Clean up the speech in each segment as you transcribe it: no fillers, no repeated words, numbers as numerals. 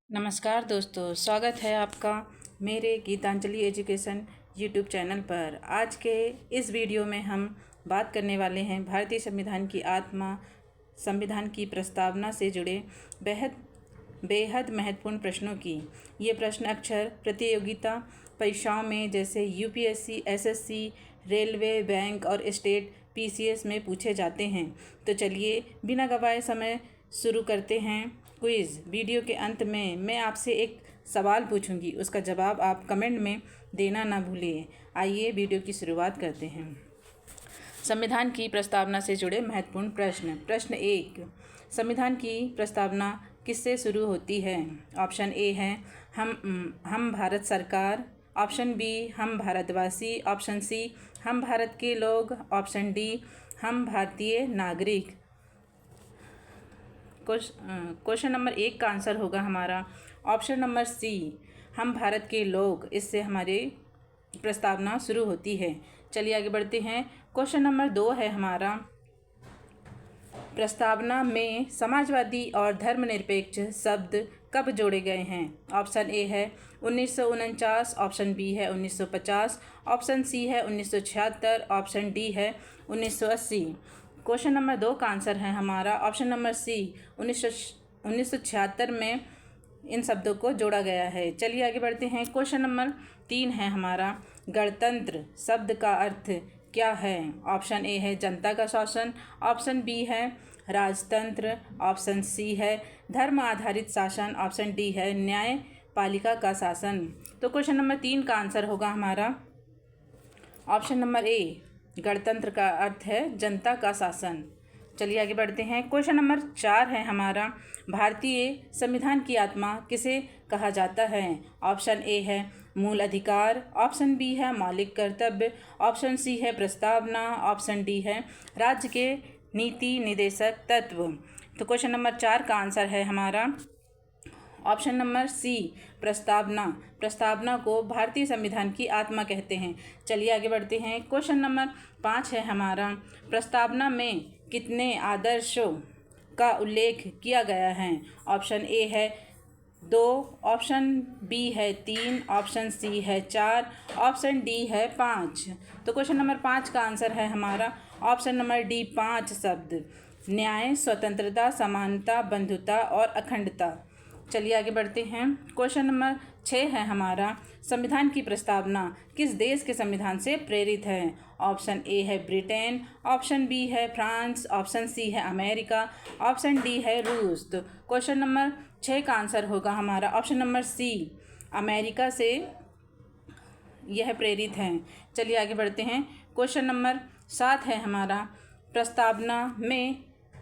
नमस्कार दोस्तों, स्वागत है आपका मेरे गीतांजलि एजुकेशन यूट्यूब चैनल पर। आज के इस वीडियो में हम बात करने वाले हैं भारतीय संविधान की आत्मा, संविधान की प्रस्तावना से जुड़े बेहद महत्वपूर्ण प्रश्नों की। ये प्रश्न अक्सर प्रतियोगिता परीक्षाओं में जैसे यूपीएससी, एसएससी, रेलवे, बैंक और स्टेट पीसीएस में पूछे जाते हैं। तो चलिए बिना गवाए समय शुरू करते हैं क्विज़। वीडियो के अंत में मैं आपसे एक सवाल पूछूंगी, उसका जवाब आप कमेंट में देना ना भूलिए। आइए वीडियो की शुरुआत करते हैं। संविधान की प्रस्तावना से जुड़े महत्वपूर्ण प्रश्न। प्रश्न 1, संविधान की प्रस्तावना किससे शुरू होती है? ऑप्शन ए है हम भारत सरकार, ऑप्शन बी हम भारतवासी, ऑप्शन सी हम भारत के लोग, ऑप्शन डी हम भारतीय नागरिक। क्वेश्चन नंबर 1 का आंसर होगा हमारा ऑप्शन नंबर सी, हम भारत के लोग। इससे हमारी प्रस्तावना शुरू होती है। चलिए आगे बढ़ते हैं। क्वेश्चन नंबर 2 है हमारा, प्रस्तावना में समाजवादी और धर्मनिरपेक्ष शब्द कब जोड़े गए हैं? ऑप्शन ए है 1949, ऑप्शन बी है 1950, ऑप्शन सी है 1976, ऑप्शन डी है 1980। क्वेश्चन नंबर 2 का आंसर है हमारा ऑप्शन नंबर सी, 1976 में इन शब्दों को जोड़ा गया है। चलिए आगे बढ़ते हैं। क्वेश्चन नंबर 3 है हमारा, गणतंत्र शब्द का अर्थ क्या है? ऑप्शन ए है जनता का शासन, ऑप्शन बी है राजतंत्र, ऑप्शन सी है धर्म आधारित शासन, ऑप्शन डी है न्यायपालिका का शासन। तो क्वेश्चन नंबर 3 का आंसर होगा हमारा ऑप्शन नंबर ए, गणतंत्र का अर्थ है जनता का शासन। चलिए आगे बढ़ते हैं। क्वेश्चन नंबर 4 है हमारा, भारतीय संविधान की आत्मा किसे कहा जाता है? ऑप्शन ए है मूल अधिकार, ऑप्शन बी है मौलिक कर्तव्य, ऑप्शन सी है प्रस्तावना, ऑप्शन डी है राज्य के नीति निदेशक तत्व। तो क्वेश्चन नंबर 4 का आंसर है हमारा ऑप्शन नंबर सी, प्रस्तावना। प्रस्तावना को भारतीय संविधान की आत्मा कहते हैं। चलिए आगे बढ़ते हैं। क्वेश्चन नंबर 5 है हमारा, प्रस्तावना में कितने आदर्शों का उल्लेख किया गया है? ऑप्शन ए है 2, ऑप्शन बी है 3, ऑप्शन सी है 4, ऑप्शन डी है 5। तो क्वेश्चन नंबर 5 का आंसर है हमारा ऑप्शन नंबर डी, 5 शब्द, न्याय, स्वतंत्रता, समानता, बंधुता और अखंडता। चलिए आगे बढ़ते हैं। क्वेश्चन नंबर 6 है हमारा, संविधान की प्रस्तावना किस देश के संविधान से प्रेरित है? ऑप्शन ए है ब्रिटेन, ऑप्शन बी है फ्रांस, ऑप्शन सी है अमेरिका, ऑप्शन डी है रूस। तो क्वेश्चन नंबर 6 का आंसर होगा हमारा ऑप्शन नंबर सी, अमेरिका से यह प्रेरित हैं। चलिए आगे बढ़ते हैं। क्वेश्चन नंबर 7 है हमारा, प्रस्तावना में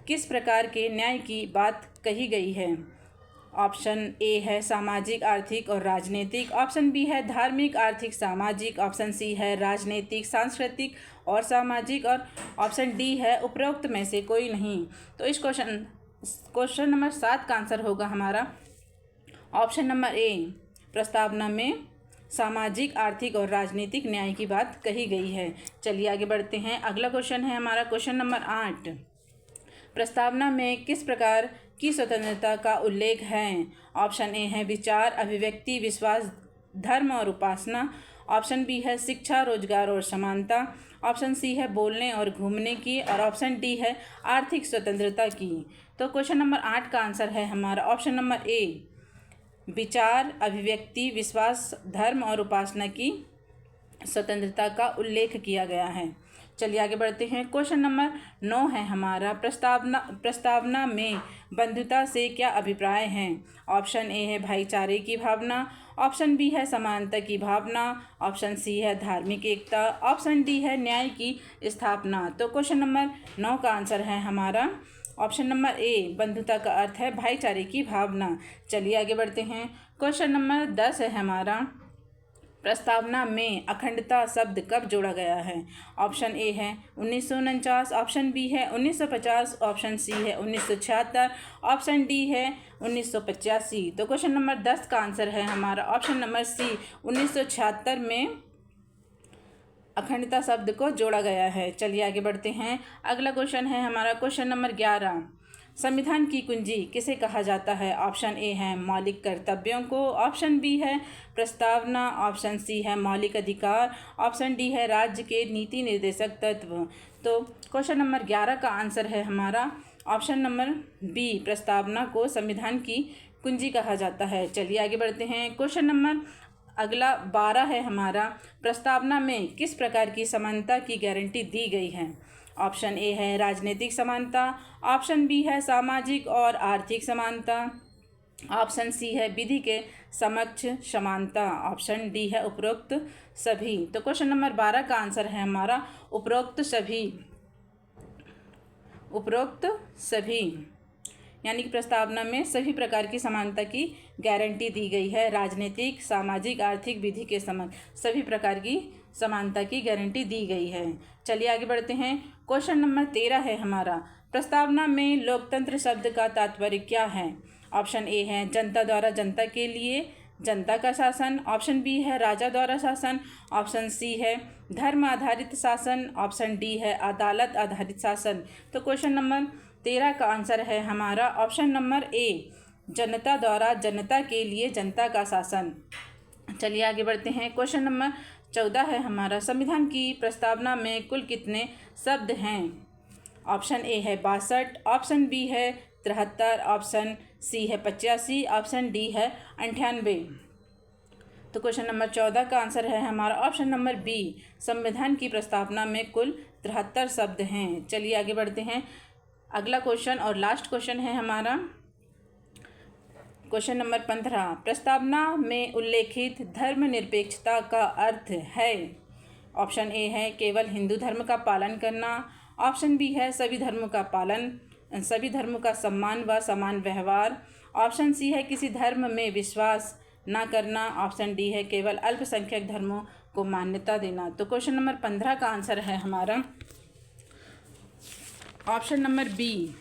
किस प्रकार के न्याय की बात कही गई है? ऑप्शन ए है सामाजिक, आर्थिक और राजनीतिक, ऑप्शन बी है धार्मिक, आर्थिक, सामाजिक, ऑप्शन सी है राजनीतिक, सांस्कृतिक और सामाजिक, और ऑप्शन डी है उपरोक्त में से कोई नहीं। तो इस क्वेश्चन नंबर 7 का आंसर होगा हमारा ऑप्शन नंबर ए, प्रस्तावना में सामाजिक, आर्थिक और राजनीतिक न्याय की बात कही गई है। चलिए आगे बढ़ते हैं। अगला क्वेश्चन है हमारा क्वेश्चन नंबर 8, प्रस्तावना में किस प्रकार की स्वतंत्रता का उल्लेख है? ऑप्शन ए है विचार, अभिव्यक्ति, विश्वास, धर्म और उपासना, ऑप्शन बी है शिक्षा, रोजगार और समानता, ऑप्शन सी है बोलने और घूमने की, और ऑप्शन डी है आर्थिक स्वतंत्रता की। तो क्वेश्चन नंबर 8 का आंसर है हमारा ऑप्शन नंबर ए, विचार, अभिव्यक्ति, विश्वास, धर्म और उपासना की स्वतंत्रता का उल्लेख किया गया है। चलिए आगे बढ़ते हैं। क्वेश्चन नंबर 9 है हमारा, प्रस्तावना में बंधुता से क्या अभिप्राय हैं? ऑप्शन ए है भाईचारे की भावना, ऑप्शन बी है समानता की भावना, ऑप्शन सी है धार्मिक एकता, ऑप्शन डी है न्याय की स्थापना। तो क्वेश्चन नंबर 9 का आंसर है हमारा ऑप्शन नंबर ए, बंधुता का अर्थ है भाईचारे की भावना। चलिए आगे बढ़ते हैं। क्वेश्चन नंबर 10 है हमारा, प्रस्तावना में अखंडता शब्द कब जोड़ा गया है? ऑप्शन ए है 1949, ऑप्शन बी है 1950, ऑप्शन सी है 1976, ऑप्शन डी है 1985। तो क्वेश्चन नंबर 10 का आंसर है हमारा ऑप्शन नंबर सी, 1976 में अखंडता शब्द को जोड़ा गया है। चलिए आगे बढ़ते हैं। अगला क्वेश्चन है हमारा क्वेश्चन नंबर 11, संविधान की कुंजी किसे कहा जाता है? ऑप्शन ए है मौलिक कर्तव्यों को, ऑप्शन बी है प्रस्तावना, ऑप्शन सी है मौलिक अधिकार, ऑप्शन डी है राज्य के नीति निर्देशक तत्व। तो क्वेश्चन नंबर 11 का आंसर है हमारा ऑप्शन नंबर बी, प्रस्तावना को संविधान की कुंजी कहा जाता है। चलिए आगे बढ़ते हैं। क्वेश्चन नंबर अगला 12 है हमारा, प्रस्तावना में किस प्रकार की समानता की गारंटी दी गई है? ऑप्शन ए है राजनीतिक समानता, ऑप्शन बी है सामाजिक और आर्थिक समानता, ऑप्शन सी है विधि के समक्ष समानता, ऑप्शन डी है उपरोक्त सभी। तो क्वेश्चन नंबर 12 का आंसर है हमारा उपरोक्त सभी। उपरोक्त सभी यानी कि प्रस्तावना में सभी प्रकार की समानता की गारंटी दी गई है। राजनीतिक, सामाजिक, आर्थिक, विधि के समक्ष सभी प्रकार की समानता की गारंटी दी गई है। चलिए आगे बढ़ते हैं। क्वेश्चन नंबर 13 है हमारा, प्रस्तावना में लोकतंत्र शब्द का तात्पर्य क्या है? ऑप्शन ए है जनता द्वारा जनता के लिए जनता का शासन, ऑप्शन बी है राजा द्वारा शासन, ऑप्शन सी है धर्म आधारित शासन, ऑप्शन डी है अदालत आधारित शासन। तो क्वेश्चन नंबर 13 का आंसर है हमारा ऑप्शन नंबर ए, जनता द्वारा जनता के लिए जनता का शासन। चलिए आगे बढ़ते हैं। क्वेश्चन नंबर 14 है हमारा, संविधान की प्रस्तावना में कुल कितने शब्द हैं? ऑप्शन ए है 62, ऑप्शन बी है 73, ऑप्शन सी है 85, ऑप्शन डी है 98। तो क्वेश्चन नंबर 14 का आंसर है हमारा ऑप्शन नंबर बी, संविधान की प्रस्तावना में कुल 73 शब्द हैं। चलिए आगे बढ़ते हैं। अगला क्वेश्चन और लास्ट क्वेश्चन है हमारा क्वेश्चन नंबर 15, प्रस्तावना में उल्लेखित धर्मनिरपेक्षता का अर्थ है? ऑप्शन ए है केवल हिंदू धर्म का पालन करना, ऑप्शन बी है सभी धर्मों का पालन, सभी धर्मों का सम्मान व समान व्यवहार, ऑप्शन सी है किसी धर्म में विश्वास ना करना, ऑप्शन डी है केवल अल्पसंख्यक धर्मों को मान्यता देना। तो क्वेश्चन नंबर 15 का आंसर है हमारा ऑप्शन नंबर बी,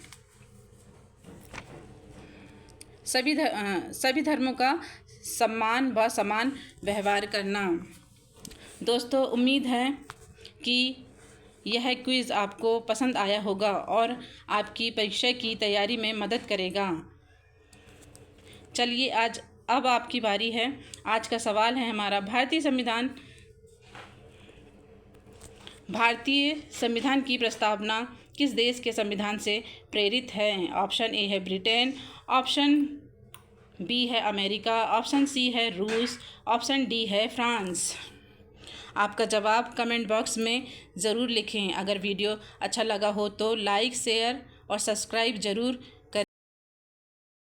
सभी धर्मों का सम्मान व समान व्यवहार करना। दोस्तों उम्मीद है कि यह क्विज़ आपको पसंद आया होगा और आपकी परीक्षा की तैयारी में मदद करेगा। चलिए अब आपकी बारी है। आज का सवाल है हमारा, भारतीय संविधान की प्रस्तावना किस देश के संविधान से प्रेरित है? ऑप्शन ए है ब्रिटेन, ऑप्शन बी है अमेरिका, ऑप्शन सी है रूस, ऑप्शन डी है फ्रांस। आपका जवाब कमेंट बॉक्स में ज़रूर लिखें। अगर वीडियो अच्छा लगा हो तो लाइक, शेयर और सब्सक्राइब ज़रूर